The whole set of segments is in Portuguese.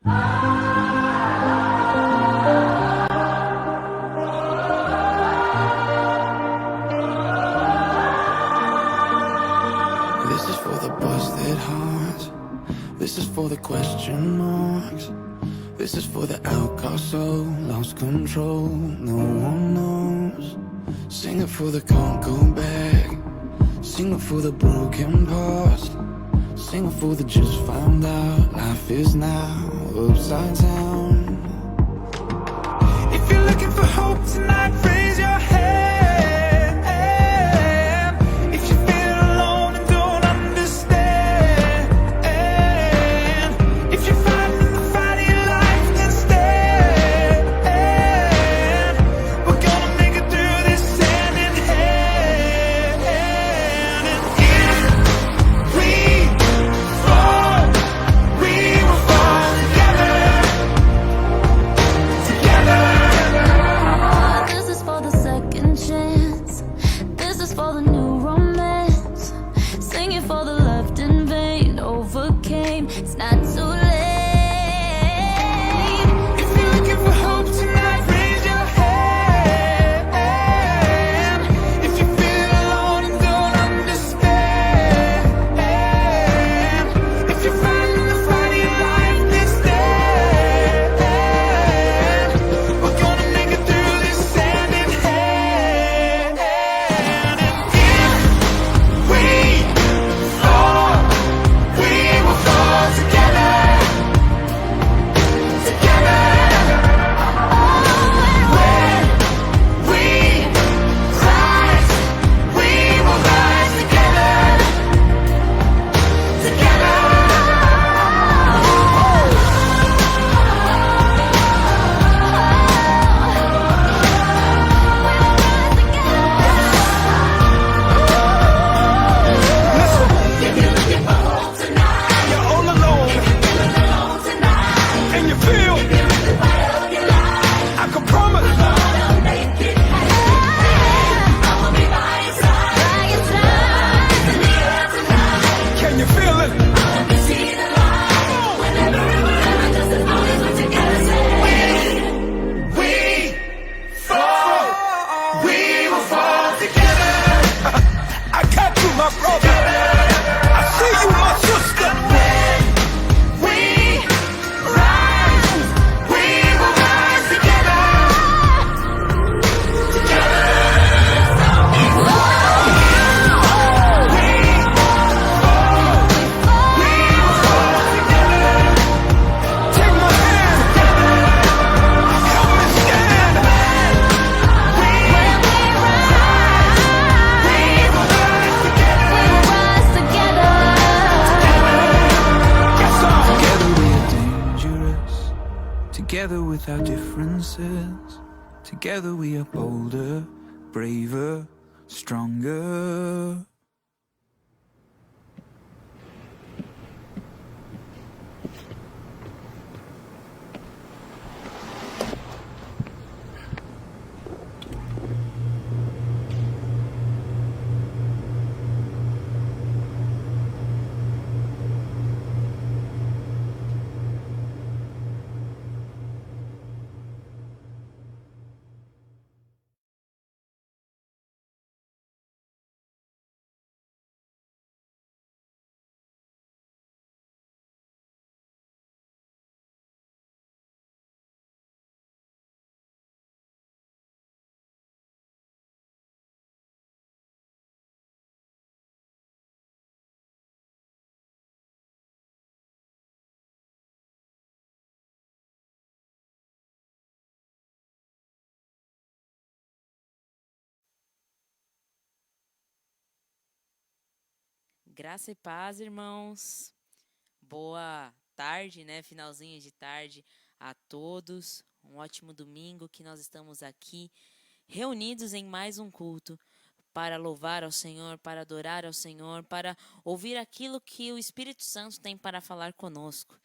This is for the busted hearts. This is for the question marks. This is for the outcast soul, lost control, no one knows. Sing it for the can't go back. Sing it for the broken past. Sing it for the just found out. Life is now upside down. If you're looking for hope tonight, raise your hand. If you feel alone and don't understand, if you're fighting the fight of your life, then stand. We're gonna make it through this hand in hand. And if we fall, we will fall together. Together. This is for the second chance. This is for the new romance. Singing for the left in vain. Overcame. It's not too late. If you're looking for hope tonight, raise your hand. If you feel alone and don't understand, if you're fighting the fight of your life, then stand. We're gonna make it through this hand in hand. And if we fall, we will fall together. Together. When we rise, we will rise together. Together. You're all alone, and you feel I can promise can you feel it? We fall, we will fall together. I got you, my brother. I see you, my sister. We rise, we will rise together. Take my hand, help me stand. We will rise together. Rise together. Yes, sir. Together we are dangerous. Together with our differences. Together we are bolder, braver, stronger. Graça e paz, irmãos. Boa tarde, né? Finalzinho de tarde a todos. Um ótimo domingo que nós estamos aqui reunidos em mais um culto para louvar ao Senhor, para adorar ao Senhor, para ouvir aquilo que o Espírito Santo tem para falar conosco.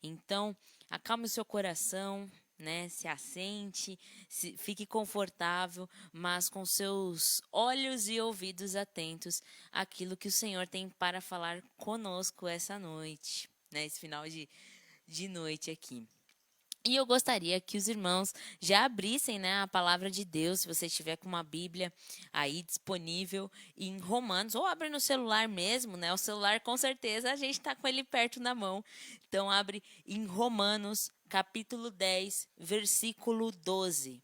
Então, acalme o seu coração, né? Se assente, fique confortável, mas com seus olhos e ouvidos atentos àquilo que o Senhor tem para falar conosco essa noite, né? Esse final de de noite aqui. E eu gostaria que os irmãos já abrissem, né, a palavra de Deus, se você estiver com uma Bíblia aí disponível em Romanos, ou abre no celular mesmo, né? O celular com certeza a gente está com ele perto na mão. Então abre em Romanos, capítulo 10, versículo 12.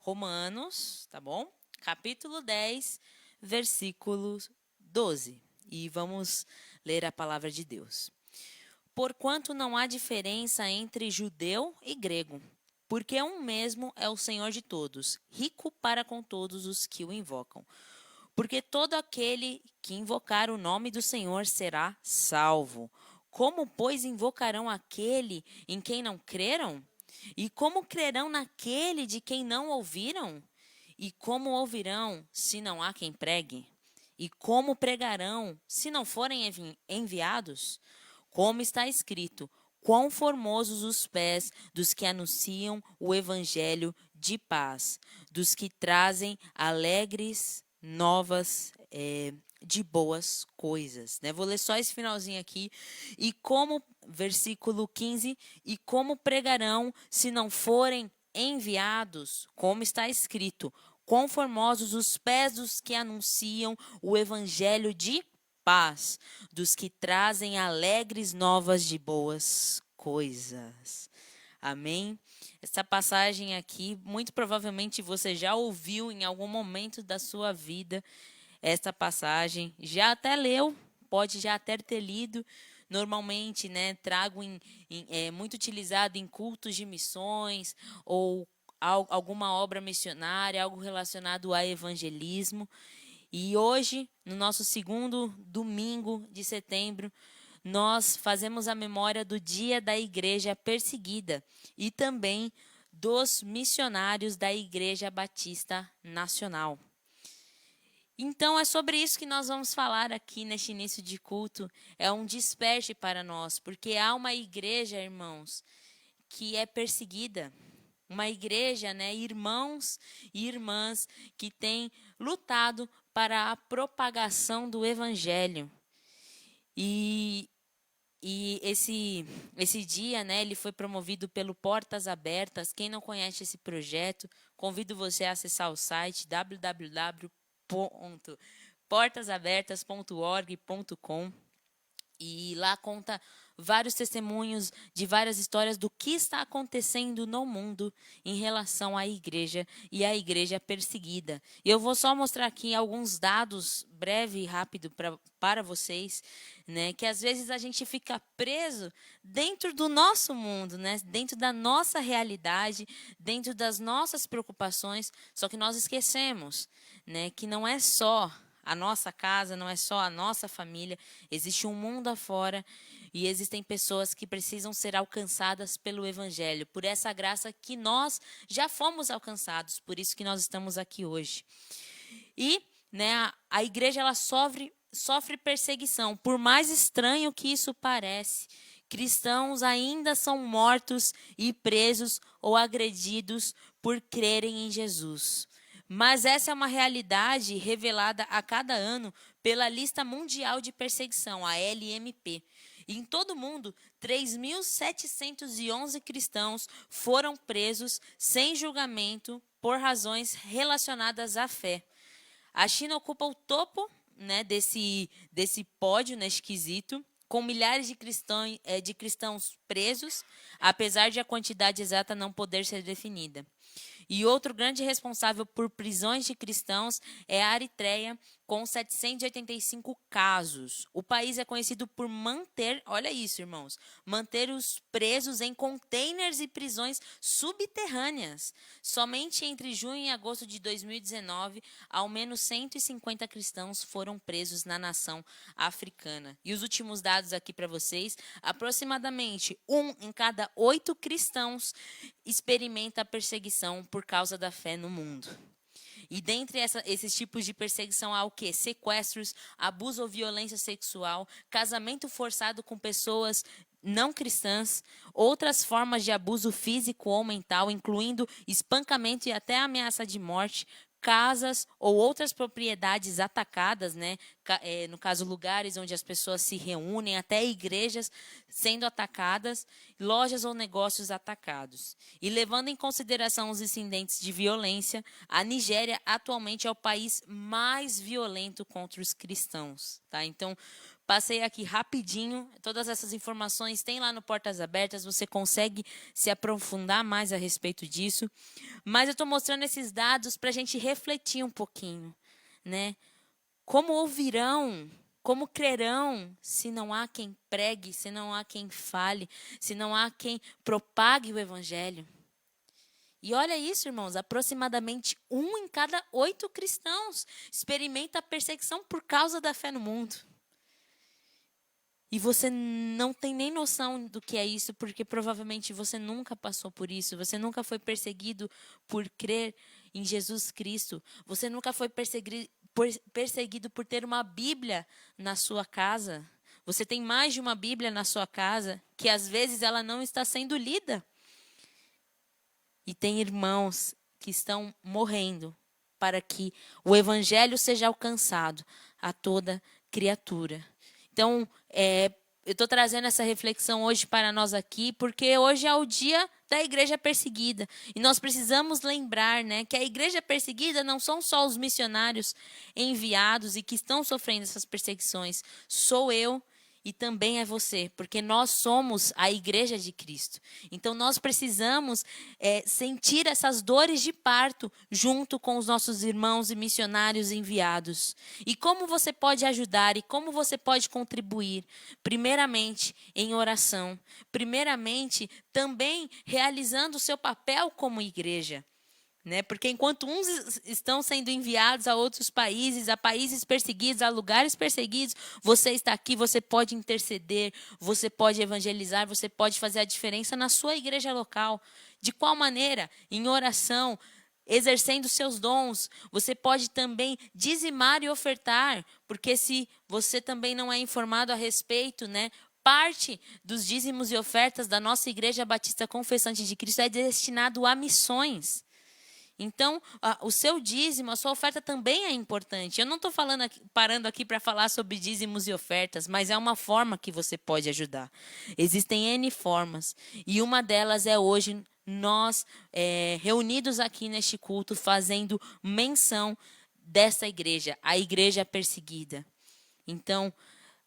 Romanos, tá bom? Capítulo 10, versículo 12. E vamos ler a palavra de Deus. Porquanto não há diferença entre judeu e grego, porque um mesmo é o Senhor de todos, rico para com todos os que o invocam. Porque todo aquele que invocar o nome do Senhor será salvo. Como, pois, invocarão aquele em quem não creram? E como crerão naquele de quem não ouviram? E como ouvirão se não há quem pregue? E como pregarão se não forem enviados? Como está escrito, quão formosos os pés dos que anunciam o evangelho de paz, dos que trazem alegres novas de boas coisas. Né? Vou ler só esse finalzinho aqui. E como, versículo 15, e como pregarão se não forem enviados? Como está escrito, quão formosos os pés dos que anunciam o evangelho de paz, dos que trazem alegres novas de boas coisas. Amém? Essa passagem aqui, muito provavelmente você já ouviu em algum momento da sua vida essa passagem, já até leu, pode já até ter lido. Normalmente, né, trago muito utilizado em cultos de missões ou alguma obra missionária, algo relacionado a evangelismo. E hoje, no nosso segundo domingo de setembro, nós fazemos a memória do Dia da Igreja Perseguida e também dos missionários da Igreja Batista Nacional. Então, é sobre isso que nós vamos falar aqui neste início de culto. É um desperte para nós, porque há uma igreja, irmãos, que é perseguida. Uma igreja, né, irmãos e irmãs que têm lutado para a propagação do evangelho. E esse dia, né, ele foi promovido pelo Portas Abertas. Quem não conhece esse projeto, convido você a acessar o site www.portasabertas.org.com e lá conta vários testemunhos de várias histórias do que está acontecendo no mundo em relação à igreja e à igreja perseguida. E eu vou só mostrar aqui alguns dados breve e rápido para vocês, né, que às vezes a gente fica preso dentro do nosso mundo, né, dentro da nossa realidade, dentro das nossas preocupações, só que nós esquecemos, né, que não é só a nossa casa, não é só a nossa família, existe um mundo afora e existem pessoas que precisam ser alcançadas pelo Evangelho, por essa graça que nós já fomos alcançados, por isso que nós estamos aqui hoje. E, né, a igreja ela sofre perseguição, por mais estranho que isso pareça. Cristãos ainda são mortos e presos ou agredidos por crerem em Jesus. Mas essa é uma realidade revelada a cada ano pela Lista Mundial de Perseguição, a LMP. E em todo o mundo, 3.711 cristãos foram presos sem julgamento por razões relacionadas à fé. A China ocupa o topo, né, desse pódio, neste quesito, com milhares de cristãos presos, apesar de a quantidade exata não poder ser definida. E outro grande responsável por prisões de cristãos é a Eritreia, com 785 casos. O país é conhecido por manter, olha isso, irmãos, manter os presos em containers e prisões subterrâneas. Somente entre junho e agosto de 2019, ao menos 150 cristãos foram presos na nação africana. E os últimos dados aqui para vocês, aproximadamente 1 em cada 8 cristãos experimenta perseguição por causa da fé no mundo. E dentre esses tipos de perseguição há o quê? Sequestros, abuso ou violência sexual, casamento forçado com pessoas não cristãs, outras formas de abuso físico ou mental, incluindo espancamento e até ameaça de morte, casas ou outras propriedades atacadas, né? no caso, lugares onde as pessoas se reúnem, até igrejas sendo atacadas, lojas ou negócios atacados. E levando em consideração os incidentes de violência, a Nigéria atualmente é o país mais violento contra os cristãos. Tá? Então, passei aqui rapidinho, todas essas informações tem lá no Portas Abertas, você consegue se aprofundar mais a respeito disso. Mas eu estou mostrando esses dados para a gente refletir um pouquinho, né? Como ouvirão, como crerão, se não há quem pregue, se não há quem fale, se não há quem propague o evangelho? E olha isso, irmãos, aproximadamente 1 em cada 8 cristãos experimenta a perseguição por causa da fé no mundo. E você não tem nem noção do que é isso, porque provavelmente você nunca passou por isso. Você nunca foi perseguido por crer em Jesus Cristo. Você nunca foi perseguido por ter uma Bíblia na sua casa. Você tem mais de uma Bíblia na sua casa, que às vezes ela não está sendo lida. E tem irmãos que estão morrendo para que o evangelho seja alcançado a toda criatura. Então, eu estou trazendo essa reflexão hoje para nós aqui, porque hoje é o dia da igreja perseguida. E nós precisamos lembrar, né, que a igreja perseguida não são só os missionários enviados e que estão sofrendo essas perseguições. Sou eu e também é você, porque nós somos a igreja de Cristo. Então, nós precisamos sentir essas dores de parto junto com os nossos irmãos e missionários enviados. E como você pode ajudar e como você pode contribuir? Primeiramente, em oração. Primeiramente, também realizando o seu papel como igreja. Né? Porque enquanto uns estão sendo enviados a outros países, a países perseguidos, a lugares perseguidos, você está aqui, você pode interceder, você pode evangelizar, você pode fazer a diferença na sua igreja local. De qual maneira? Em oração, exercendo seus dons. Você pode também dizimar e ofertar, porque se você também não é informado a respeito, né? Parte dos dízimos e ofertas da nossa Igreja Batista Confessante de Cristo é destinado a missões. Então, o seu dízimo, a sua oferta também é importante. Eu não estou parando aqui para falar sobre dízimos e ofertas, mas é uma forma que você pode ajudar. Existem N formas. E uma delas é hoje nós reunidos aqui neste culto, fazendo menção dessa igreja, a igreja perseguida. Então,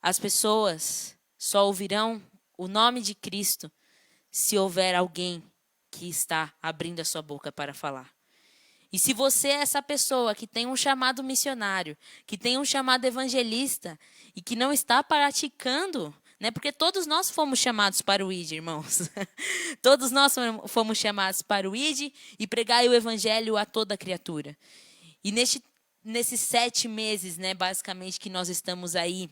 as pessoas só ouvirão o nome de Cristo se houver alguém que está abrindo a sua boca para falar. E se você é essa pessoa que tem um chamado missionário, que tem um chamado evangelista e que não está praticando, né? Porque todos nós fomos chamados para o ID, irmãos. Todos nós fomos chamados para o ID e pregar o evangelho a toda criatura. E nesses 7 meses, né, basicamente, que nós estamos aí,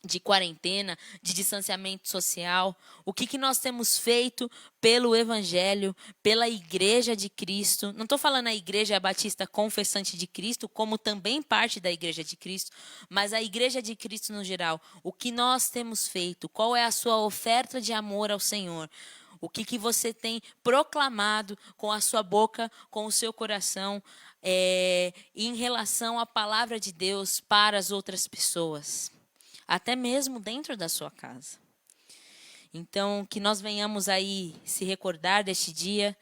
de quarentena, de distanciamento social, o que nós temos feito pelo Evangelho, pela Igreja de Cristo. Não estou falando a Igreja Batista Confessante de Cristo, como também parte da Igreja de Cristo, mas a Igreja de Cristo no geral. O que nós temos feito? Qual é a sua oferta de amor ao Senhor? O que você tem proclamado com a sua boca, com o seu coração, em relação à palavra de Deus para as outras pessoas? Até mesmo dentro da sua casa. Então, que nós venhamos aí se recordar deste dia,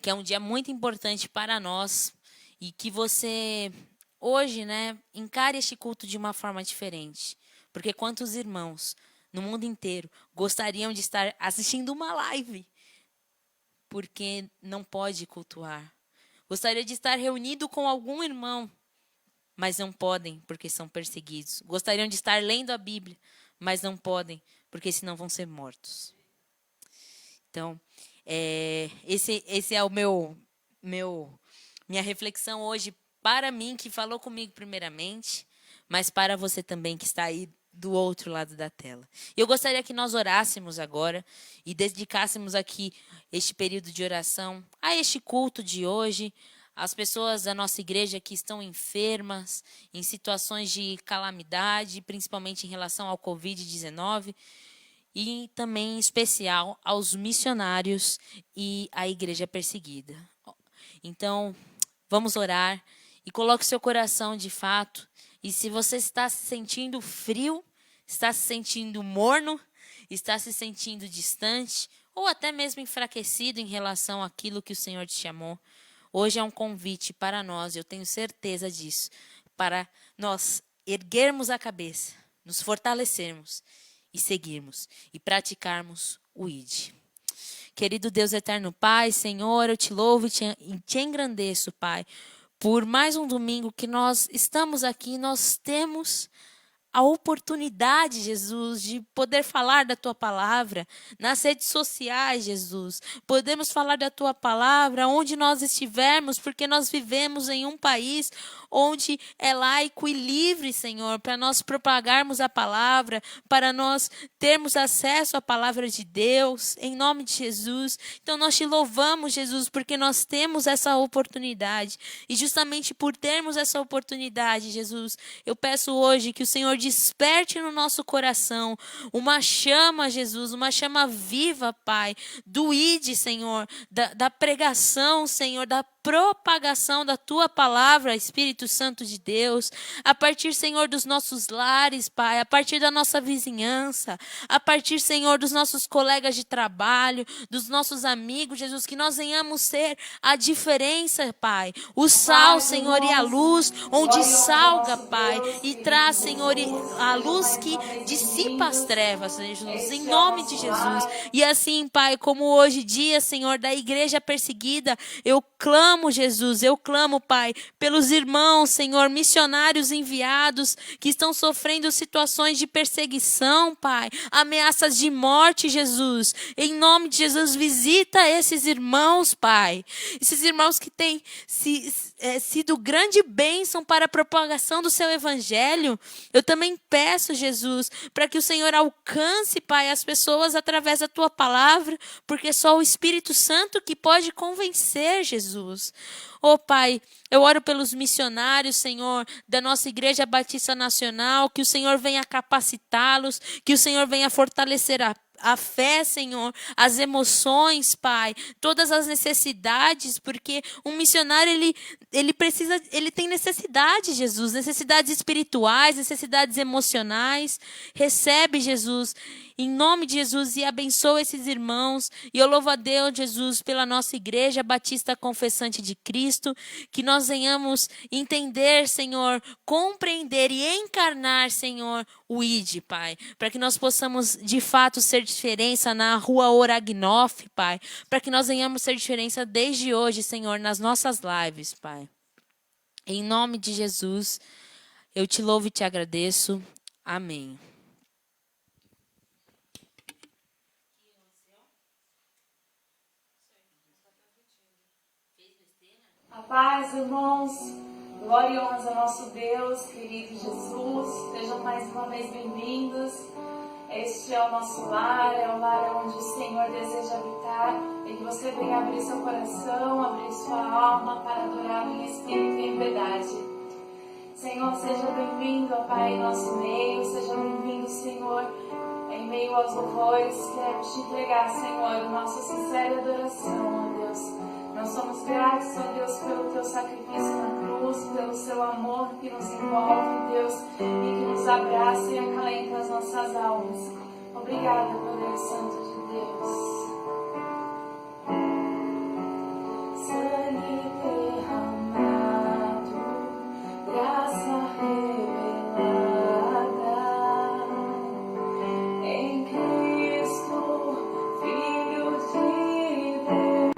que é um dia muito importante para nós, e que você, hoje, né, encare este culto de uma forma diferente. Porque quantos irmãos no mundo inteiro gostariam de estar assistindo uma live, porque não pode cultuar. Gostaria de estar reunido com algum irmão, mas não podem, porque são perseguidos. Gostariam de estar lendo a Bíblia, mas não podem, porque senão vão ser mortos. Então, esse é o minha reflexão hoje para mim, que falou comigo primeiramente, mas para você também que está aí do outro lado da tela. Eu gostaria que nós orássemos agora e dedicássemos aqui este período de oração a este culto de hoje, as pessoas da nossa igreja que estão enfermas, em situações de calamidade, principalmente em relação ao Covid-19, e também em especial aos missionários e à igreja perseguida. Então, vamos orar e coloque seu coração de fato E se você está se sentindo frio, está se sentindo morno, está se sentindo distante, ou até mesmo enfraquecido em relação àquilo que o Senhor te chamou, hoje é um convite para nós, eu tenho certeza disso, para nós erguermos a cabeça, nos fortalecermos e seguirmos e praticarmos o ID. Querido Deus eterno Pai, Senhor, eu te louvo e te engrandeço, Pai, por mais um domingo que nós estamos aqui, nós temos a oportunidade, Jesus, de poder falar da Tua palavra nas redes sociais, Jesus. Podemos falar da Tua palavra onde nós estivermos, porque nós vivemos em um país onde é laico e livre, Senhor, para nós propagarmos a palavra, para nós termos acesso à palavra de Deus, em nome de Jesus. Então nós te louvamos, Jesus, porque nós temos essa oportunidade. E justamente por termos essa oportunidade, Jesus, eu peço hoje que o Senhor desperte no nosso coração uma chama, Jesus, uma chama viva, Pai, do ID, Senhor, da pregação, Senhor, da propagação da Tua palavra, Espírito Santo de Deus, a partir, Senhor, dos nossos lares, Pai, a partir da nossa vizinhança, a partir, Senhor, dos nossos colegas de trabalho, dos nossos amigos, Jesus, que nós venhamos ser a diferença, Pai, o sal, Senhor, e a luz, onde salga, Pai, e traz, Senhor, a luz que dissipa as trevas, Jesus, em nome de Jesus. E assim, Pai, como hoje dia, Senhor, da igreja perseguida, eu clamo, Jesus, eu clamo, Pai, pelos irmãos, Senhor, missionários enviados que estão sofrendo situações de perseguição, Pai, ameaças de morte, Jesus. Em nome de Jesus, visita esses irmãos, Pai. Esses irmãos que têm sido grande bênção para a propagação do Seu Evangelho. Eu também peço, Jesus, para que o Senhor alcance, Pai, as pessoas através da Tua palavra, porque só o Espírito Santo que pode convencer, Jesus. Oh, Pai, eu oro pelos missionários, Senhor, da nossa Igreja Batista Nacional, que o Senhor venha capacitá-los, que o Senhor venha fortalecer a fé, Senhor, as emoções, Pai, todas as necessidades, porque um missionário, ele tem necessidades, Jesus, necessidades espirituais, necessidades emocionais. Recebe, Jesus, em nome de Jesus, e abençoa esses irmãos. E eu louvo a Deus, Jesus, pela nossa Igreja Batista Confessante de Cristo, que nós venhamos entender, Senhor, compreender e encarnar, Senhor, o ID, Pai, para que nós possamos, de fato, ser diferença na rua Oragnof, Pai, para que nós venhamos ser diferença desde hoje, Senhor, nas nossas lives, Pai. Em nome de Jesus, eu te louvo e te agradeço. Amém. A paz, irmãos, glória e honra ao nosso Deus, querido Jesus. Sejam mais uma vez bem-vindos. Este é o nosso lar, é o lar onde o Senhor deseja habitar. E que você venha abrir seu coração, abrir sua alma para adorá-lo em espírito e em verdade. Senhor, seja bem-vindo, ó Pai, em nosso meio. Seja bem-vindo, Senhor, em meio aos louvores. Queremos te entregar, Senhor, nossa sincera adoração, ó Deus. Nós somos gratos, ó Deus, pelo Teu sacrifício na cruz, pelo Seu amor que nos envolve, Deus, e que nos abraça e acalenta as nossas almas. Obrigada, Poder Santo de Deus. Sangue derramado, graça revelada em Cristo, Filho de Deus.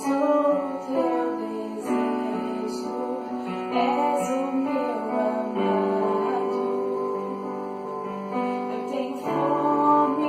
Sou Teu desejo, és o meu amado. Eu tenho fome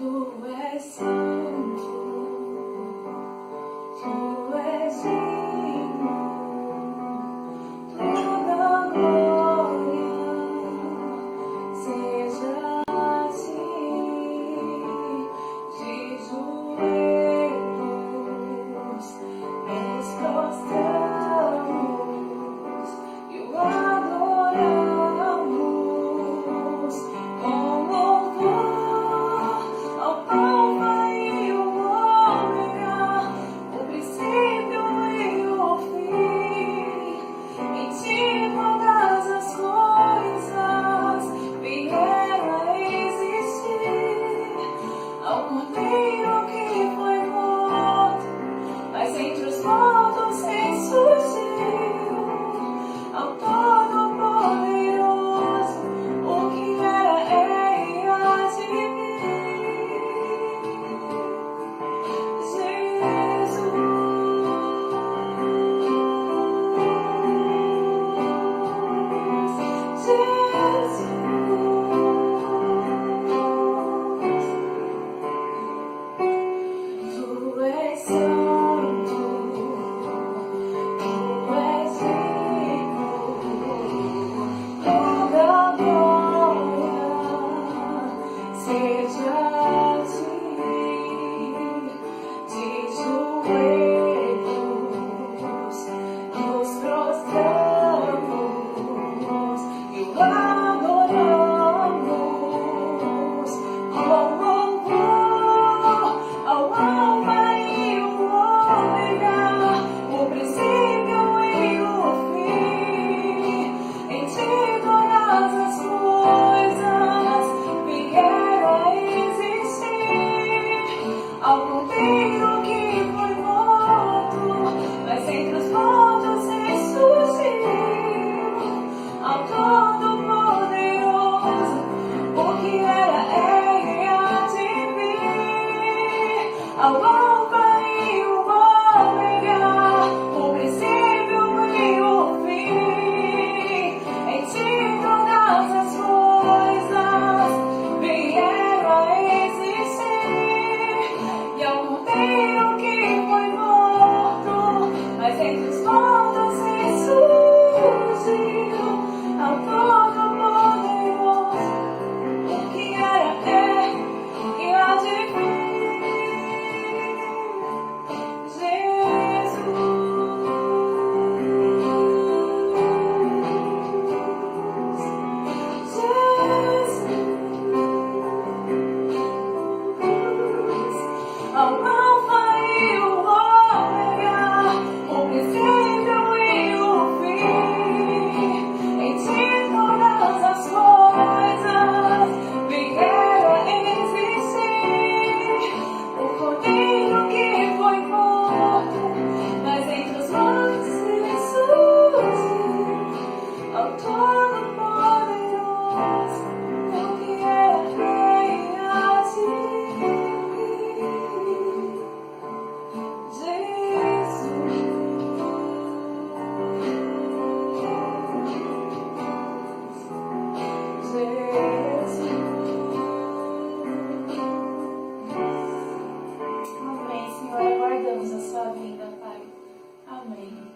Tu és santo, tu és digno, toda glória seja a ti, de joelhos nos prostramos e o adoramos com louvor ao Alfa e o Ômega, o princípio e o fim. Em ti todas as coisas vieram a existir. Ao Cordeiro que foi morto, mas entre os mortos ressurgiu. Ao Todo-Poderoso, o que era, é e há de Tu és santo, tu és digno, toda glória seja a ti, de joelhos nos prostramos e o adoramos com louvor ao Alfa e o Ômega, o princípio e o fim. Em ti todas as coisas vieram a existir. Ao Cordeiro que foi morto, mas entre os mortos ressurgiu. Ao Todo-Poderoso, o que era, é e há de vir. Ao Alfa e o Ômega, o princípio e o fim. Em ti todas as coisas vieram a existir. E ao Cordeiro que foi morto, mas entre os mortos ressurgiu. Ao Todo-Poderoso, o que era, é e há de vir. Ao Alfa e o Ômega, o princípio e o fim. Em ti todas as coisas vieram a existir. O Cordeiro que foi morto, mas entre os mortos ressurgiu. Ao Todo-Poderoso, o que era, é e há de vir. Amém, Senhor, aguardamos a sua vinda, Pai. Amém.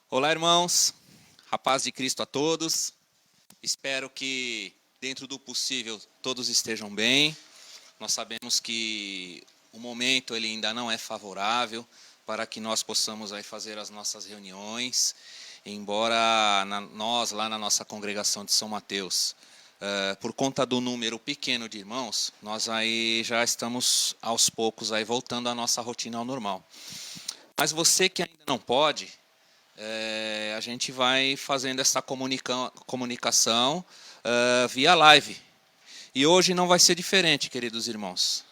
Olá, irmãos. A paz de Cristo a todos. Espero que, dentro do possível, todos estejam bem. Nós sabemos que o momento ele ainda não é favorável para que nós possamos aí fazer as nossas reuniões, embora nós, lá na nossa congregação de São Mateus, por conta do número pequeno de irmãos, nós aí já estamos aos poucos aí voltando à nossa rotina ao normal. Mas você que ainda não pode, a gente vai fazendo essa comunicação via live. E hoje não vai ser diferente, queridos irmãos.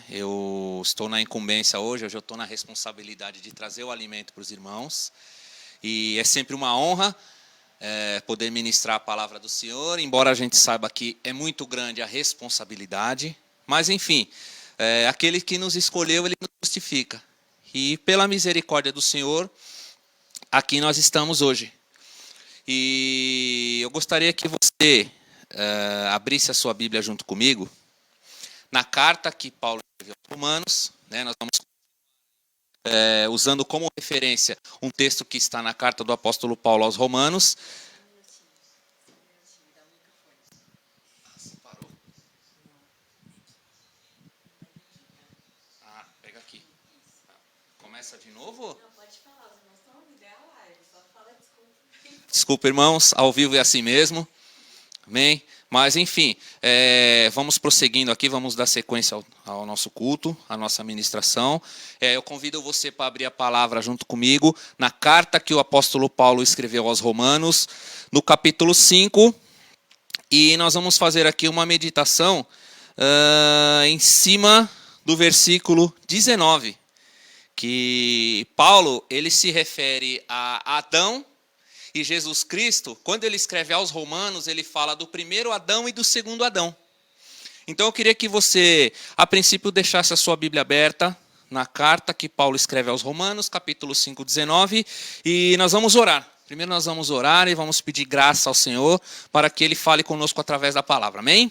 Eu estou na incumbência hoje eu estou na responsabilidade de trazer o alimento para os irmãos. E é sempre uma honra poder ministrar a palavra do Senhor, embora a gente saiba que é muito grande a responsabilidade. Mas, enfim, aquele que nos escolheu, ele nos justifica. E pela misericórdia do Senhor, aqui nós estamos hoje. E eu gostaria que você abrisse a sua Bíblia junto comigo, na carta que Paulo escreveu aos Romanos, né, nós vamos usando como referência um texto que está na carta do apóstolo Paulo aos Romanos. Pega aqui. Começa de novo? Não, pode falar, os irmãos estão ouvindo, é a live, só fala desculpa. Desculpa, irmãos, ao vivo é assim mesmo. Amém? Mas, enfim, vamos prosseguindo aqui, vamos dar sequência ao nosso culto, à nossa ministração. Eu convido você para abrir a palavra junto comigo na carta que o apóstolo Paulo escreveu aos Romanos, no capítulo 5. E nós vamos fazer aqui uma meditação em cima do versículo 19, que Paulo ele se refere a Adão e Jesus Cristo. Quando ele escreve aos Romanos, ele fala do primeiro Adão e do segundo Adão. Então eu queria que você, a princípio, deixasse a sua Bíblia aberta na carta que Paulo escreve aos Romanos, capítulo 5, 19, e nós vamos orar. Primeiro nós vamos orar e vamos pedir graça ao Senhor para que Ele fale conosco através da palavra. Amém?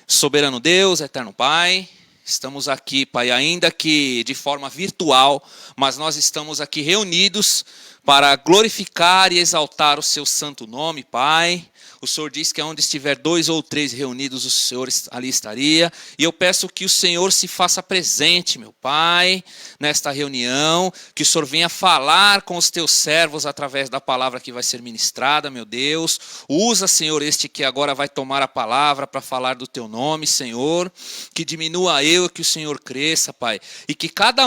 Soberano Deus, eterno Pai, estamos aqui, Pai, ainda que de forma virtual, mas nós estamos aqui reunidos para glorificar e exaltar o seu santo nome, Pai. O Senhor diz que onde estiver 2 ou 3 reunidos, o Senhor ali estaria. E eu peço que o Senhor se faça presente, meu Pai, nesta reunião. Que o Senhor venha falar com os teus servos através da palavra que vai ser ministrada, meu Deus. Usa, Senhor, este que agora vai tomar a palavra para falar do teu nome, Senhor. Que diminua eu e que o Senhor cresça, Pai. E que cada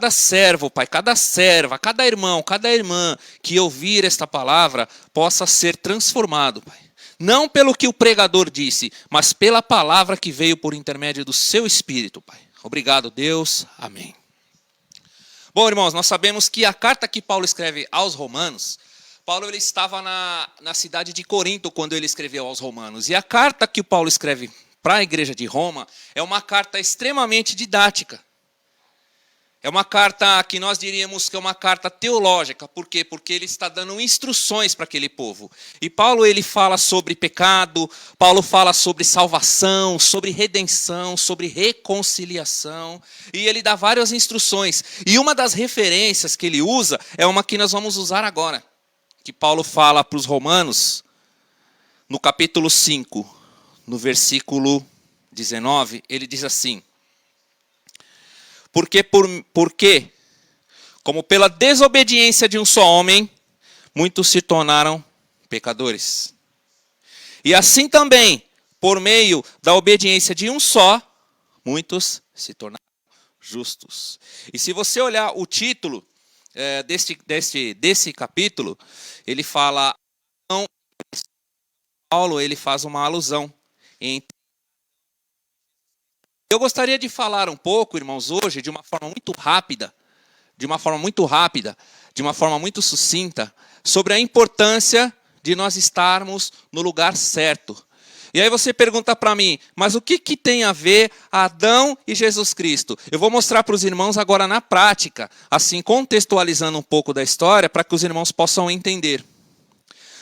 servo, Pai, cada serva, cada irmão, cada irmã que ouvir esta palavra possa ser transformado, Pai. Não pelo que o pregador disse, mas pela palavra que veio por intermédio do seu Espírito, Pai. Obrigado, Deus. Amém. Bom, irmãos, nós sabemos que a carta que Paulo escreve aos Romanos, Paulo ele estava na cidade de Corinto quando ele escreveu aos Romanos. E a carta que Paulo escreve para a igreja de Roma é uma carta extremamente didática. É uma carta que nós diríamos que é uma carta teológica. Por quê? Porque ele está dando instruções para aquele povo. E Paulo ele fala sobre pecado, Paulo fala sobre salvação, sobre redenção, sobre reconciliação. E ele dá várias instruções. E uma das referências que ele usa é uma que nós vamos usar agora. Que Paulo fala para os romanos, no capítulo 5, no versículo 19, ele diz assim: Porque, como pela desobediência de um só homem, muitos se tornaram pecadores. E assim também, por meio da obediência de um só, muitos se tornaram justos. E se você olhar o título desse capítulo, ele fala, Paulo ele faz uma alusão entre. Eu gostaria de falar um pouco, irmãos, hoje, de uma forma muito rápida, de uma forma muito sucinta, sobre a importância de nós estarmos no lugar certo. E aí você pergunta para mim, mas o que tem a ver Adão e Jesus Cristo? Eu vou mostrar para os irmãos agora na prática, assim contextualizando um pouco da história, para que os irmãos possam entender.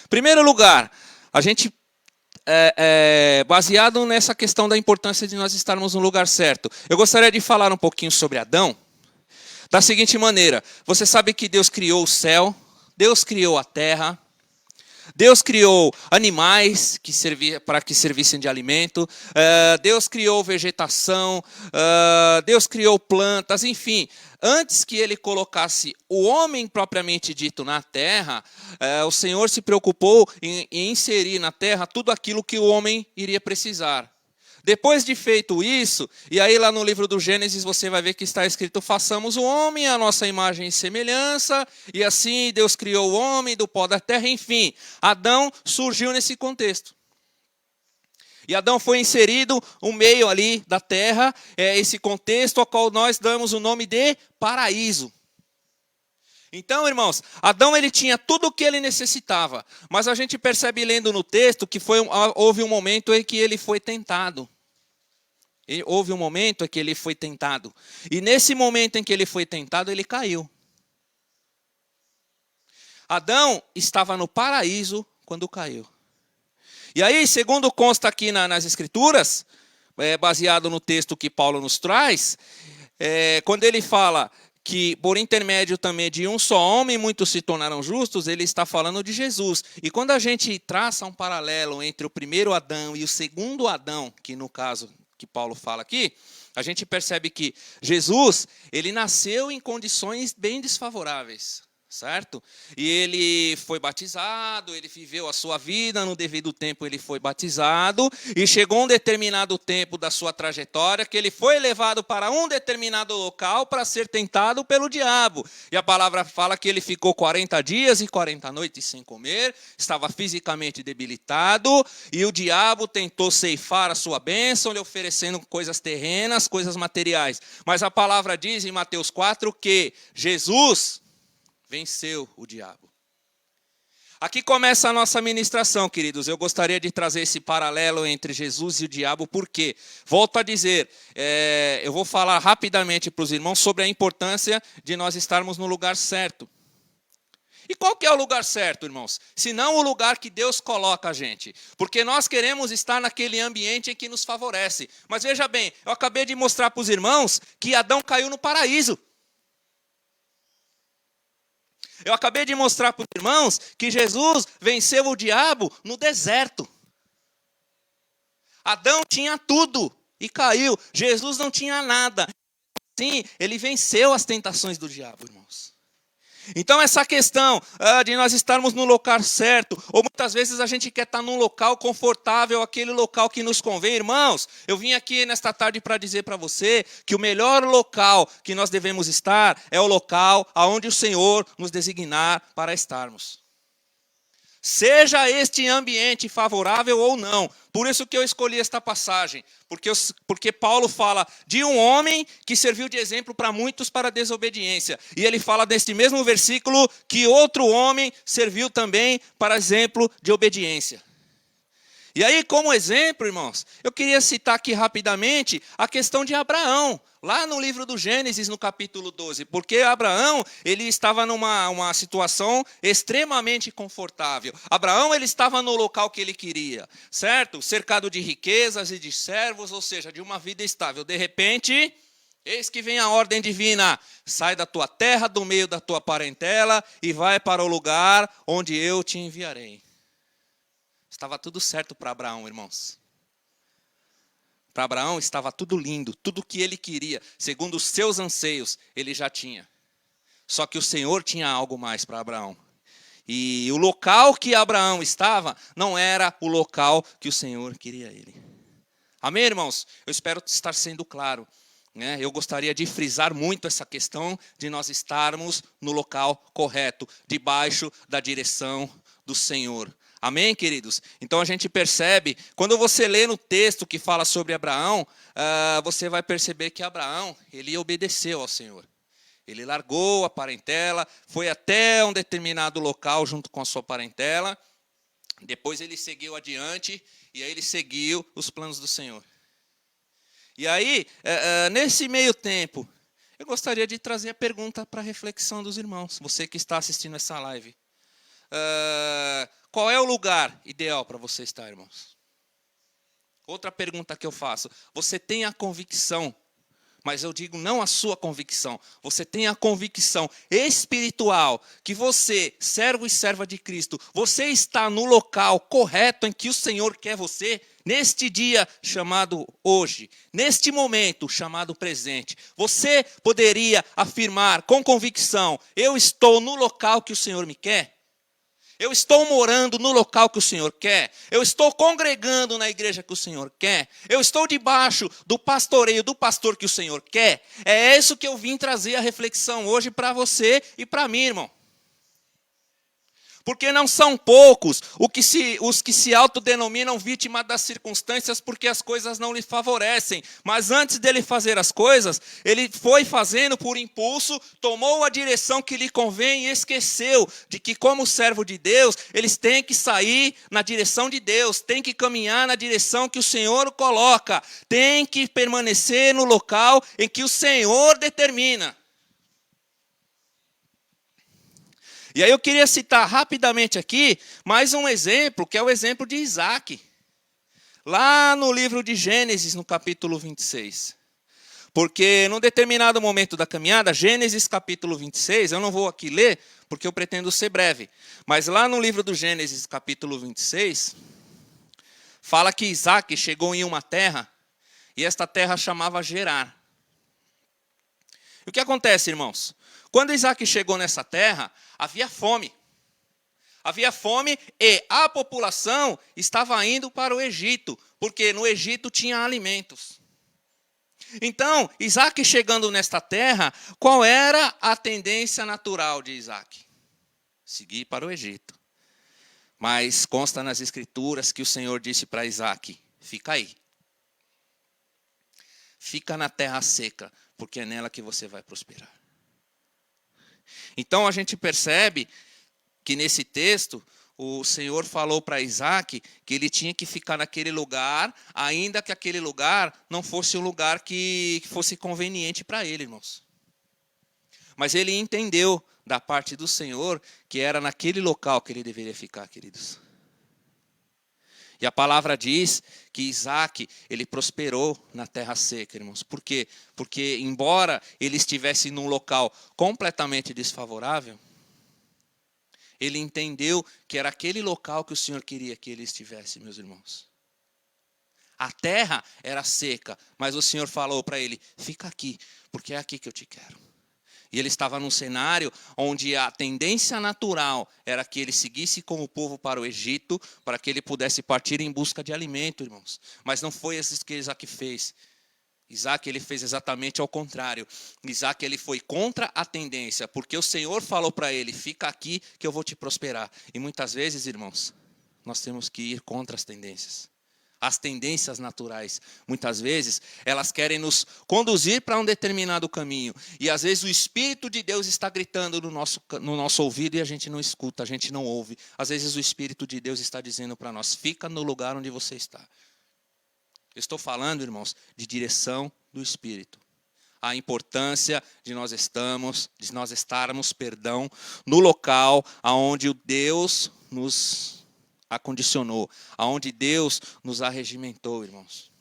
Em primeiro lugar, a gente baseado nessa questão da importância de nós estarmos no lugar certo. Eu gostaria de falar um pouquinho sobre Adão, da seguinte maneira: você sabe que Deus criou o céu, Deus criou a terra, Deus criou animais para que servissem de alimento, Deus criou vegetação, Deus criou plantas, enfim. Antes que ele colocasse o homem propriamente dito na terra, o Senhor se preocupou em inserir na terra tudo aquilo que o homem iria precisar. Depois de feito isso, e aí lá no livro do Gênesis você vai ver que está escrito: façamos o homem à nossa imagem e semelhança, e assim Deus criou o homem do pó da terra, enfim. Adão surgiu nesse contexto. E Adão foi inserido no meio ali da terra, esse contexto ao qual nós damos o nome de paraíso. Então, irmãos, Adão ele tinha tudo o que ele necessitava, mas a gente percebe lendo no texto que houve um momento em que ele foi tentado. Houve um momento em que ele foi tentado. E nesse momento em que ele foi tentado, ele caiu. Adão estava no paraíso quando caiu. E aí, segundo consta aqui nas Escrituras, baseado no texto que Paulo nos traz, quando ele fala que por intermédio também de um só homem muitos se tornaram justos, ele está falando de Jesus. E quando a gente traça um paralelo entre o primeiro Adão e o segundo Adão, que no caso que Paulo fala aqui, a gente percebe que Jesus, ele nasceu em condições bem desfavoráveis, certo? E ele foi batizado, ele viveu a sua vida, no devido tempo ele foi batizado, e chegou um determinado tempo da sua trajetória que ele foi levado para um determinado local para ser tentado pelo diabo. E a palavra fala que ele ficou 40 dias e 40 noites sem comer, estava fisicamente debilitado, e o diabo tentou ceifar a sua bênção, lhe oferecendo coisas terrenas, coisas materiais. Mas a palavra diz em Mateus 4 que Jesus venceu o diabo. Aqui começa a nossa ministração, queridos. Eu gostaria de trazer esse paralelo entre Jesus e o diabo, porque, volto a dizer, eu vou falar rapidamente para os irmãos sobre a importância de nós estarmos no lugar certo. E qual que é o lugar certo, irmãos? Se não o lugar que Deus coloca a gente. Porque nós queremos estar naquele ambiente em que nos favorece. Mas veja bem, eu acabei de mostrar para os irmãos que Adão caiu no paraíso. Eu acabei de mostrar para os irmãos que Jesus venceu o diabo no deserto. Adão tinha tudo e caiu. Jesus não tinha nada. Sim, ele venceu as tentações do diabo, irmãos. Então essa questão de nós estarmos no local certo, ou muitas vezes a gente quer estar num local confortável, aquele local que nos convém. Irmãos, eu vim aqui nesta tarde para dizer para você que o melhor local que nós devemos estar é o local aonde o Senhor nos designar para estarmos. Seja este ambiente favorável ou não. Por isso que eu escolhi esta passagem. Porque Paulo fala de um homem que serviu de exemplo para muitos para a desobediência. E ele fala neste mesmo versículo que outro homem serviu também para exemplo de obediência. E aí, como exemplo, irmãos, eu queria citar aqui rapidamente a questão de Abraão, lá no livro do Gênesis, no capítulo 12. Porque Abraão, ele estava numa situação extremamente confortável. Abraão, ele estava no local que ele queria, certo? Cercado de riquezas e de servos, ou seja, de uma vida estável. De repente, eis que vem a ordem divina: sai da tua terra, do meio da tua parentela, e vai para o lugar onde eu te enviarei. Estava tudo certo para Abraão, irmãos. Para Abraão estava tudo lindo, tudo que ele queria, segundo os seus anseios, ele já tinha. Só que o Senhor tinha algo mais para Abraão. E o local que Abraão estava não era o local que o Senhor queria ele. Amém, irmãos? Eu espero estar sendo claro. Eu gostaria de frisar muito essa questão de nós estarmos no local correto, debaixo da direção do Senhor. Amém, queridos? Então a gente percebe, quando você lê no texto que fala sobre Abraão, você vai perceber que Abraão, ele obedeceu ao Senhor. Ele largou a parentela, foi até um determinado local junto com a sua parentela, depois ele seguiu adiante, e aí ele seguiu os planos do Senhor. E aí, nesse meio tempo, eu gostaria de trazer a pergunta para a reflexão dos irmãos, você que está assistindo essa live. Qual é o lugar ideal para você estar, irmãos? Outra pergunta que eu faço. Você tem a convicção, mas eu digo não a sua convicção. Você tem a convicção espiritual que você, servo e serva de Cristo, você está no local correto em que o Senhor quer você? Neste dia chamado hoje, neste momento chamado presente, você poderia afirmar com convicção: eu estou no local que o Senhor me quer? Eu estou morando no local que o Senhor quer. Eu estou congregando na igreja que o Senhor quer. Eu estou debaixo do pastoreio do pastor que o Senhor quer. É isso que eu vim trazer a reflexão hoje para você e para mim, irmão. Porque não são poucos os que se autodenominam vítima das circunstâncias porque as coisas não lhe favorecem. Mas antes dele fazer as coisas, ele foi fazendo por impulso, tomou a direção que lhe convém e esqueceu de que, como servo de Deus, eles têm que sair na direção de Deus, têm que caminhar na direção que o Senhor o coloca, têm que permanecer no local em que o Senhor determina. E aí eu queria citar rapidamente aqui mais um exemplo, que é o exemplo de Isaac. lá no livro de Gênesis, no capítulo 26. Porque num determinado momento da caminhada, Gênesis capítulo 26, eu não vou aqui ler, porque eu pretendo ser breve, mas lá no livro do Gênesis capítulo 26, fala que Isaac chegou em uma terra, e esta terra chamava Gerar. E o que acontece, irmãos? Quando Isaac chegou nessa terra, havia fome. Havia fome e a população estava indo para o Egito, porque no Egito tinha alimentos. Então, Isaac chegando nesta terra, qual era a tendência natural de Isaac? Seguir para o Egito. Mas consta nas Escrituras que o Senhor disse para Isaac, fica aí. Fica na terra seca, porque é nela que você vai prosperar. Então a gente percebe que nesse texto, o Senhor falou para Isaac que ele tinha que ficar naquele lugar, ainda que aquele lugar não fosse um lugar que fosse conveniente para ele, irmãos. Mas ele entendeu da parte do Senhor que era naquele local que ele deveria ficar, queridos. E a palavra diz que Isaac, ele prosperou na terra seca, irmãos. Por quê? Porque embora ele estivesse num local completamente desfavorável, ele entendeu que era aquele local que o Senhor queria que ele estivesse, meus irmãos. A terra era seca, mas o Senhor falou para ele, fica aqui, porque é aqui que eu te quero. E ele estava num cenário onde a tendência natural era que ele seguisse com o povo para o Egito, para que ele pudesse partir em busca de alimento, irmãos. Mas não foi isso que Isaac fez. Isaac, ele fez exatamente ao contrário. Isaac, ele foi contra a tendência, porque o Senhor falou para ele, fica aqui que eu vou te prosperar. E muitas vezes, irmãos, nós temos que ir contra as tendências. As tendências naturais, muitas vezes, elas querem nos conduzir para um determinado caminho. E às vezes o Espírito de Deus está gritando no nosso ouvido e a gente não escuta, a gente não ouve. Às vezes o Espírito de Deus está dizendo para nós, fica no lugar onde você está. Eu estou falando, irmãos, de direção do Espírito. A importância de nós estarmos, no local onde o Deus nos acondicionou, aonde Deus nos arregimentou, irmãos.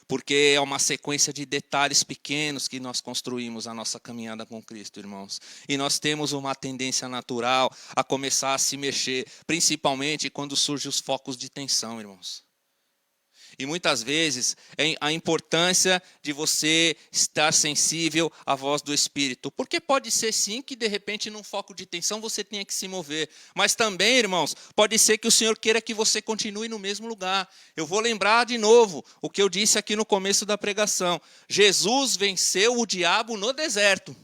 Porque é uma sequência de detalhes pequenos que nós construímos a nossa caminhada com Cristo, irmãos. E nós temos uma tendência natural a começar a se mexer, principalmente quando surgem os focos de tensão, irmãos. E muitas vezes a importância de você estar sensível à voz do Espírito. Porque pode ser sim que de repente num foco de tensão você tenha que se mover. Mas também, irmãos, pode ser que o Senhor queira que você continue no mesmo lugar. Eu vou lembrar de novo o que eu disse aqui no começo da pregação. Jesus venceu o diabo no deserto.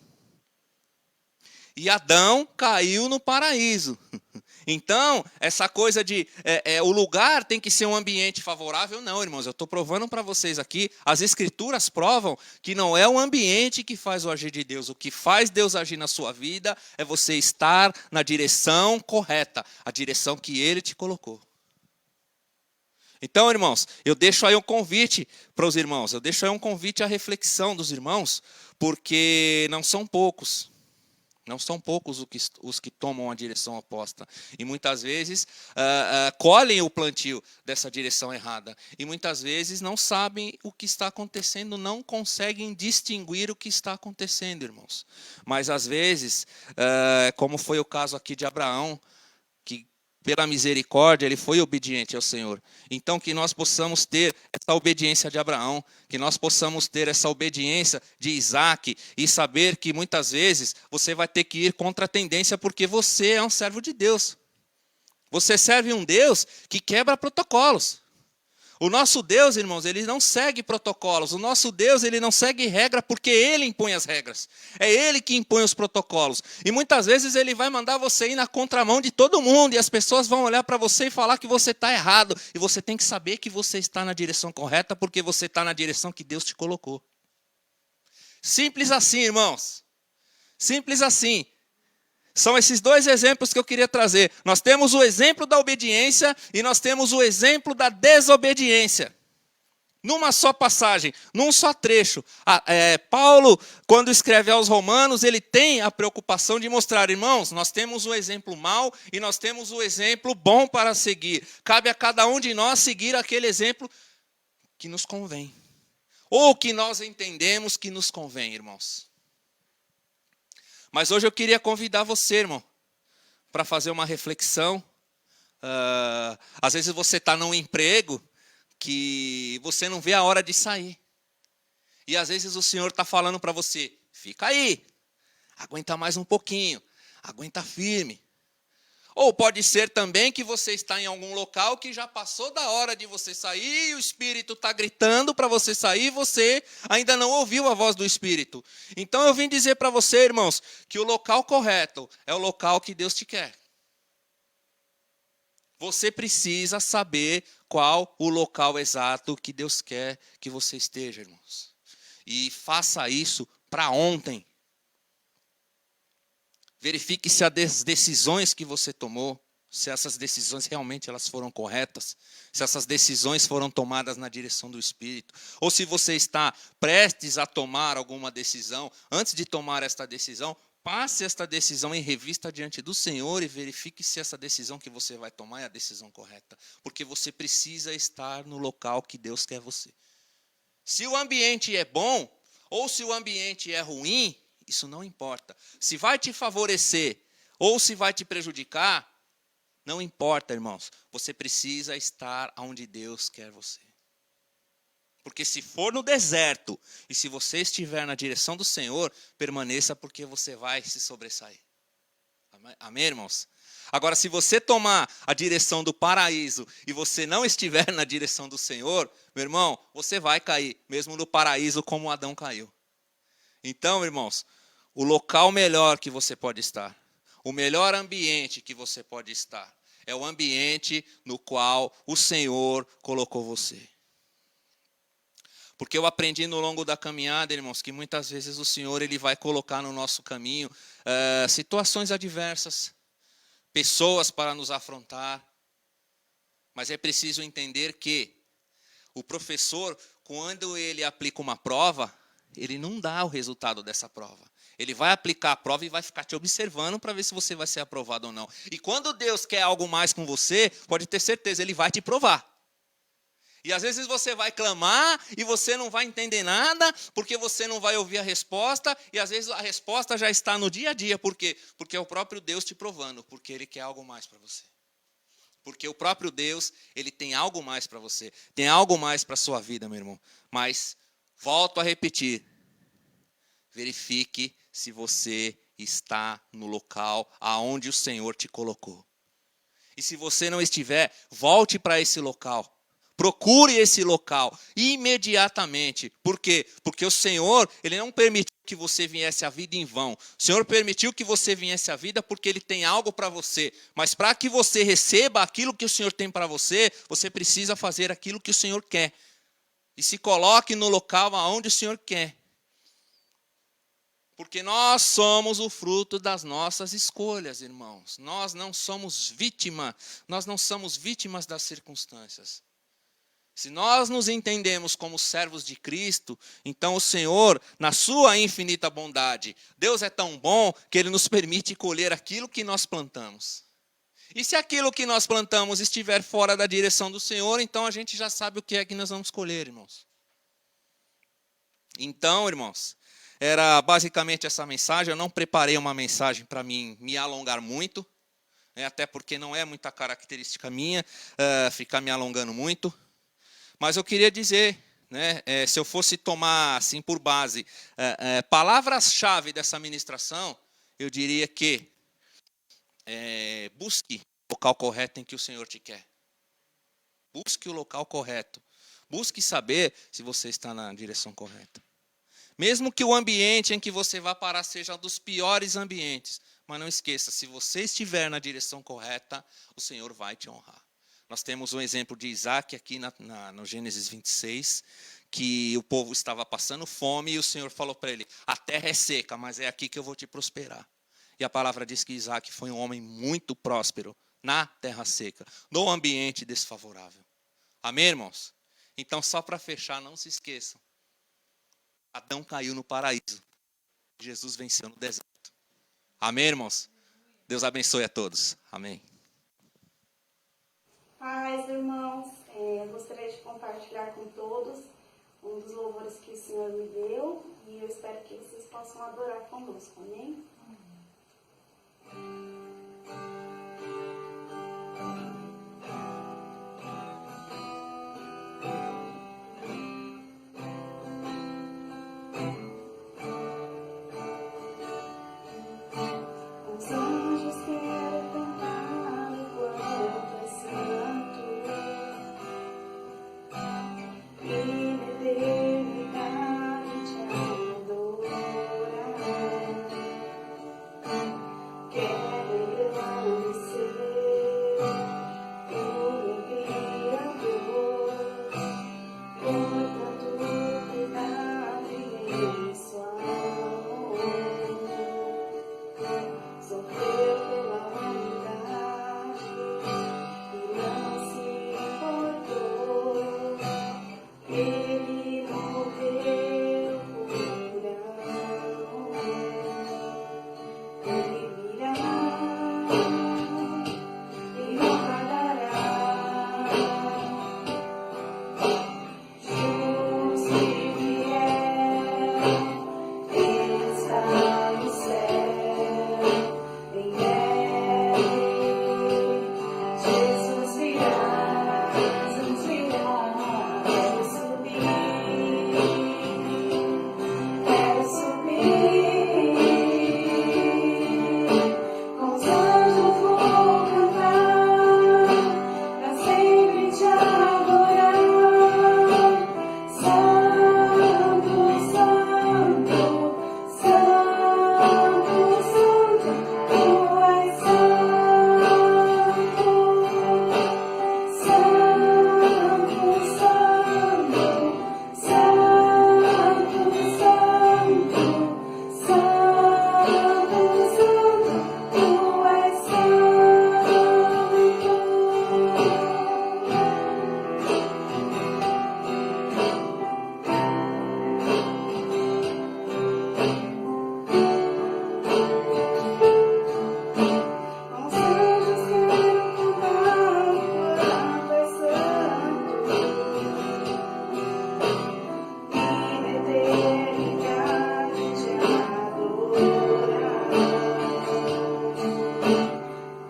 E Adão caiu no paraíso. Então, essa coisa de o lugar tem que ser um ambiente favorável, não, irmãos. Eu estou provando para vocês aqui, as Escrituras provam que não é o ambiente que faz o agir de Deus. O que faz Deus agir na sua vida é você estar na direção correta, a direção que Ele te colocou. Então, irmãos, eu deixo aí um convite para os irmãos, eu deixo aí um convite à reflexão dos irmãos, porque não são poucos. Não são poucos os que tomam a direção oposta. E muitas vezes colhem o plantio dessa direção errada. E muitas vezes não sabem o que está acontecendo, não conseguem distinguir o que está acontecendo, irmãos. Mas às vezes, como foi o caso aqui de Abraão, que pela misericórdia ele foi obediente ao Senhor. Então que nós possamos ter essa obediência de Abraão, que nós possamos ter essa obediência de Isaac e saber que muitas vezes você vai ter que ir contra a tendência porque você é um servo de Deus. Você serve um Deus que quebra protocolos. O nosso Deus, irmãos, ele não segue protocolos. O nosso Deus, ele não segue regra porque ele impõe as regras. É ele que impõe os protocolos. E muitas vezes ele vai mandar você ir na contramão de todo mundo. E as pessoas vão olhar para você e falar que você está errado. E você tem que saber que você está na direção correta porque você está na direção que Deus te colocou. Simples assim, irmãos. Simples assim. São esses dois exemplos que eu queria trazer. Nós temos o exemplo da obediência e nós temos o exemplo da desobediência. Numa só passagem, num só trecho. Paulo, quando escreve aos Romanos, ele tem a preocupação de mostrar, irmãos, nós temos o exemplo mau e nós temos o exemplo bom para seguir. Cabe a cada um de nós seguir aquele exemplo que nos convém. Ou que nós entendemos que nos convém, irmãos. Mas hoje eu queria convidar você, irmão, para fazer uma reflexão. Às vezes você está num emprego que você não vê a hora de sair. E às vezes o Senhor está falando para você, fica aí, aguenta mais um pouquinho, aguenta firme. Ou pode ser também que você está em algum local que já passou da hora de você sair, e o Espírito está gritando para você sair, e você ainda não ouviu a voz do Espírito. Então eu vim dizer para você, irmãos, que o local correto é o local que Deus te quer. Você precisa saber qual o local exato que Deus quer que você esteja, irmãos. E faça isso para ontem. Verifique se as decisões que você tomou, se essas decisões realmente elas foram corretas, se essas decisões foram tomadas na direção do Espírito, ou se você está prestes a tomar alguma decisão, antes de tomar esta decisão, passe esta decisão em revista diante do Senhor e verifique se essa decisão que você vai tomar é a decisão correta. Porque você precisa estar no local que Deus quer você. Se o ambiente é bom ou se o ambiente é ruim, isso não importa. Se vai te favorecer ou se vai te prejudicar, não importa, irmãos. Você precisa estar onde Deus quer você. Porque se for no deserto, e se você estiver na direção do Senhor, permaneça porque você vai se sobressair. Amém, irmãos? Agora, se você tomar a direção do paraíso e você não estiver na direção do Senhor, meu irmão, você vai cair, mesmo no paraíso como Adão caiu. Então, irmãos, o local melhor que você pode estar, o melhor ambiente que você pode estar, é o ambiente no qual o Senhor colocou você. Porque eu aprendi no longo da caminhada, irmãos, que muitas vezes o Senhor ele vai colocar no nosso caminho situações adversas, pessoas para nos afrontar. Mas é preciso entender que o professor, quando ele aplica uma prova, ele não dá o resultado dessa prova. Ele vai aplicar a prova e vai ficar te observando para ver se você vai ser aprovado ou não. E quando Deus quer algo mais com você, pode ter certeza, Ele vai te provar. E às vezes você vai clamar e você não vai entender nada, porque você não vai ouvir a resposta, e às vezes a resposta já está no dia a dia. Por quê? Porque é o próprio Deus te provando, porque Ele quer algo mais para você. Porque o próprio Deus, Ele tem algo mais para você, tem algo mais para a sua vida, meu irmão. Mas, volto a repetir, verifique se você está no local aonde o Senhor te colocou. E se você não estiver, volte para esse local. Procure esse local imediatamente. Por quê? Porque o Senhor, Ele não permitiu que você viesse à vida em vão. O Senhor permitiu que você viesse à vida porque Ele tem algo para você. Mas para que você receba aquilo que o Senhor tem para você, você precisa fazer aquilo que o Senhor quer. E se coloque no local aonde o Senhor quer. Porque nós somos o fruto das nossas escolhas, irmãos. Nós não somos vítimas das circunstâncias. Se nós nos entendemos como servos de Cristo, então o Senhor, na sua infinita bondade, Deus é tão bom que Ele nos permite colher aquilo que nós plantamos. E se aquilo que nós plantamos estiver fora da direção do Senhor, então a gente já sabe o que é que nós vamos colher, irmãos. Então, irmãos, era basicamente essa mensagem. Eu não preparei uma mensagem para mim me alongar muito, até porque não é muita característica minha ficar me alongando muito. Mas eu queria dizer, se eu fosse tomar assim por base palavras-chave dessa ministração, eu diria que busque o local correto em que o Senhor te quer. Busque o local correto. Busque saber se você está na direção correta. Mesmo que o ambiente em que você vá parar seja um dos piores ambientes, mas não esqueça, se você estiver na direção correta, o Senhor vai te honrar. Nós temos um exemplo de Isaac aqui no Gênesis 26, que o povo estava passando fome e o Senhor falou para ele, a terra é seca, mas é aqui que eu vou te prosperar. E a palavra diz que Isaac foi um homem muito próspero na terra seca, no ambiente desfavorável. Amém, irmãos? Então, só para fechar, não se esqueçam. Adão caiu no paraíso. Jesus venceu no deserto. Amém, irmãos? Deus abençoe a todos. Amém. Paz, irmãos, eu gostaria de compartilhar com todos um dos louvores que o Senhor me deu e eu espero que vocês possam adorar conosco, amém? Os anjos querem cantar enquanto é santo e na eternidade te adorar. Quero engrandecer o meu Criador por tanto cuidado e abençoar. Sofreu pela humanidade e não se importou. Ele morreu por Ele virá e não tardará. Justo e fiel, Ele está no céu. Em breve, Jesus virá, quero subir, com os anjos vou cantar, pra sempre te adorar. Santo, Santo, Santo, Santo, Tu és santo, Santo, Santo, Santo, Santo, Santo, Santo, Tu és Com os anjos quero cantar enquanto é santo e na eternidade te adorar.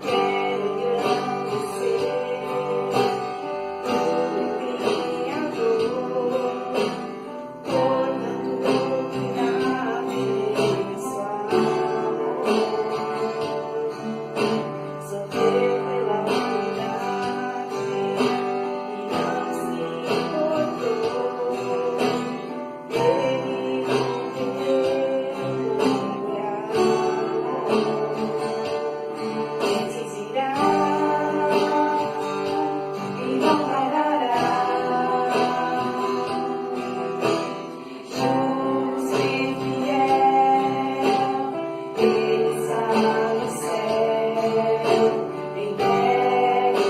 Quero engrandecer o meu Criador por tanto cuidado e abençoar. Sofreu pela humanidade e não se importou. Ele morreu por Jesus irá e não tardará. Justo e fiel, Ele está no céu. Em breve,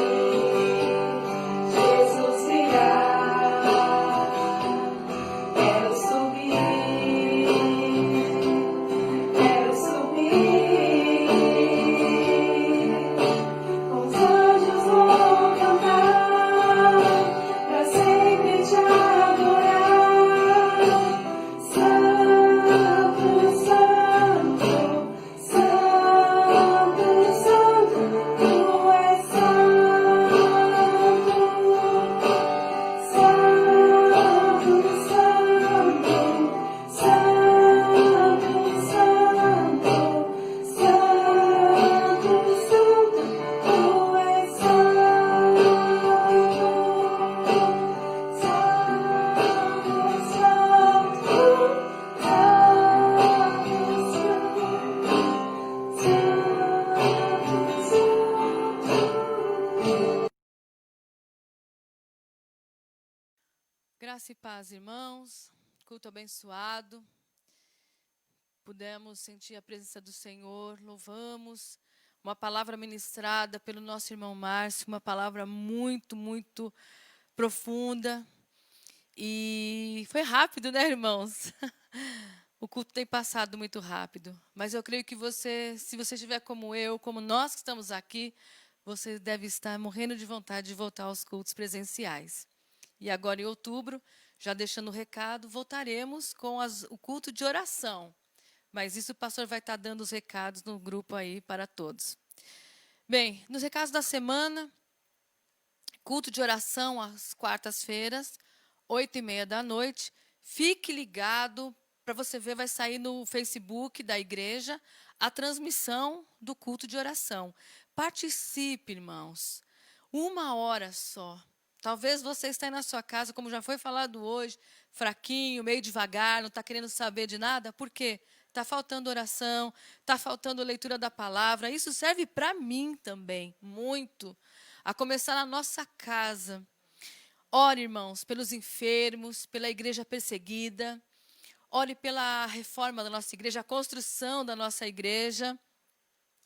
Jesus virá. Quero subir, com os anjos vou cantar, pra sempre te adorar. Santo, Santo, Santo, Santo, Tu és santo, Santo, Santo, Santo, Santo, Santo, Santo, Tu és santo, Graça e paz, irmãos. Culto abençoado. Pudemos sentir a presença do Senhor, louvamos. Uma palavra ministrada pelo nosso irmão Márcio, uma palavra muito, muito profunda. E foi rápido, né, irmãos? O culto tem passado muito rápido. Mas eu creio que você, se você estiver como eu, como nós que estamos aqui, você deve estar morrendo de vontade de voltar aos cultos presenciais. E agora, em outubro, já deixando o recado, voltaremos com o culto de oração. Mas isso o pastor vai estar dando os recados no grupo aí para todos. Bem, nos recados da semana, culto de oração às quartas-feiras, 8h30 da noite. Fique ligado, para você ver, vai sair no Facebook da igreja a transmissão do culto de oração. Participe, irmãos. 1 hora só. Talvez você esteja na sua casa, como já foi falado hoje, fraquinho, meio devagar, não está querendo saber de nada. Por quê? Está faltando oração, está faltando leitura da palavra. Isso serve para mim também, muito. A começar na nossa casa. Ore, irmãos, pelos enfermos, pela igreja perseguida. Ore pela reforma da nossa igreja, a construção da nossa igreja,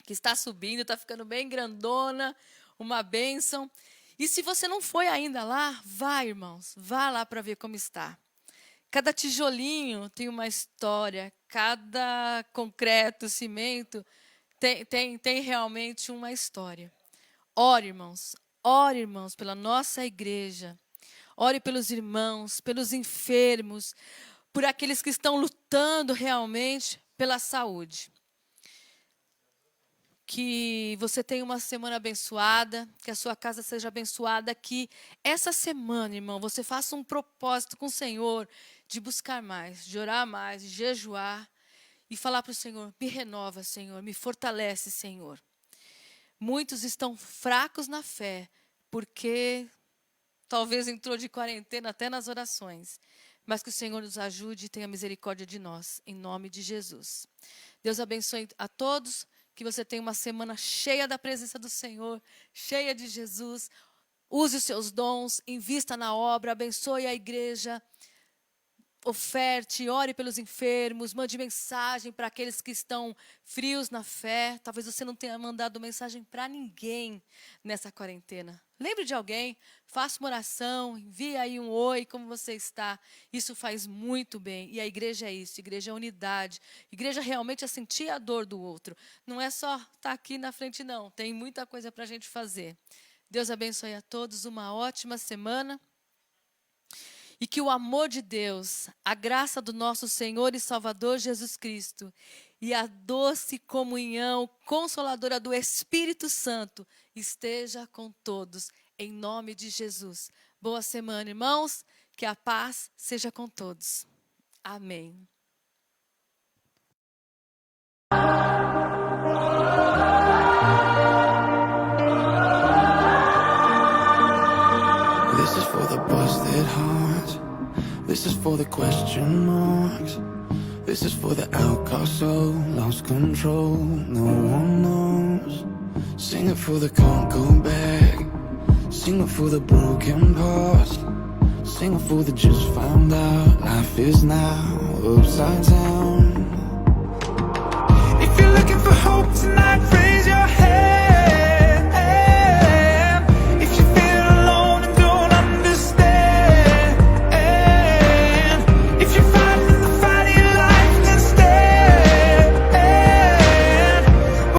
que está subindo, está ficando bem grandona, uma bênção. E se você não foi ainda lá, vá, irmãos, vá lá para ver como está. Cada tijolinho tem uma história, cada concreto, cimento, tem realmente uma história. Ore, irmãos, pela nossa igreja. Ore pelos irmãos, pelos enfermos, por aqueles que estão lutando realmente pela saúde. Que você tenha uma semana abençoada, que a sua casa seja abençoada, que essa semana, irmão, você faça um propósito com o Senhor de buscar mais, de orar mais, de jejuar e falar para o Senhor, me renova, Senhor, me fortalece, Senhor. Muitos estão fracos na fé, porque talvez entrou de quarentena até nas orações. Mas que o Senhor nos ajude e tenha misericórdia de nós, em nome de Jesus. Deus abençoe a todos, que você tenha uma semana cheia da presença do Senhor, cheia de Jesus. Use os seus dons, invista na obra, abençoe a igreja. Oferte, ore pelos enfermos, mande mensagem para aqueles que estão frios na fé. Talvez você não tenha mandado mensagem para ninguém nessa quarentena. Lembre de alguém, faça uma oração, envie aí um oi, como você está. Isso faz muito bem. E a igreja é isso, a igreja é unidade. A igreja realmente é sentir a dor do outro. Não é só estar aqui na frente, não. Tem muita coisa para a gente fazer. Deus abençoe a todos, uma ótima semana. E que o amor de Deus, a graça do nosso Senhor e Salvador Jesus Cristo e a doce comunhão consoladora do Espírito Santo esteja com todos, em nome de Jesus. Boa semana, irmãos, que a paz seja com todos. Amém. This is for the busted hearts. This is for the question marks. This is for the outcast soul, lost control, no one knows. Sing it for the can't go back. Sing it for the broken past. Sing it for the just found out life is now upside down. If you're looking for hope tonight, raise your head.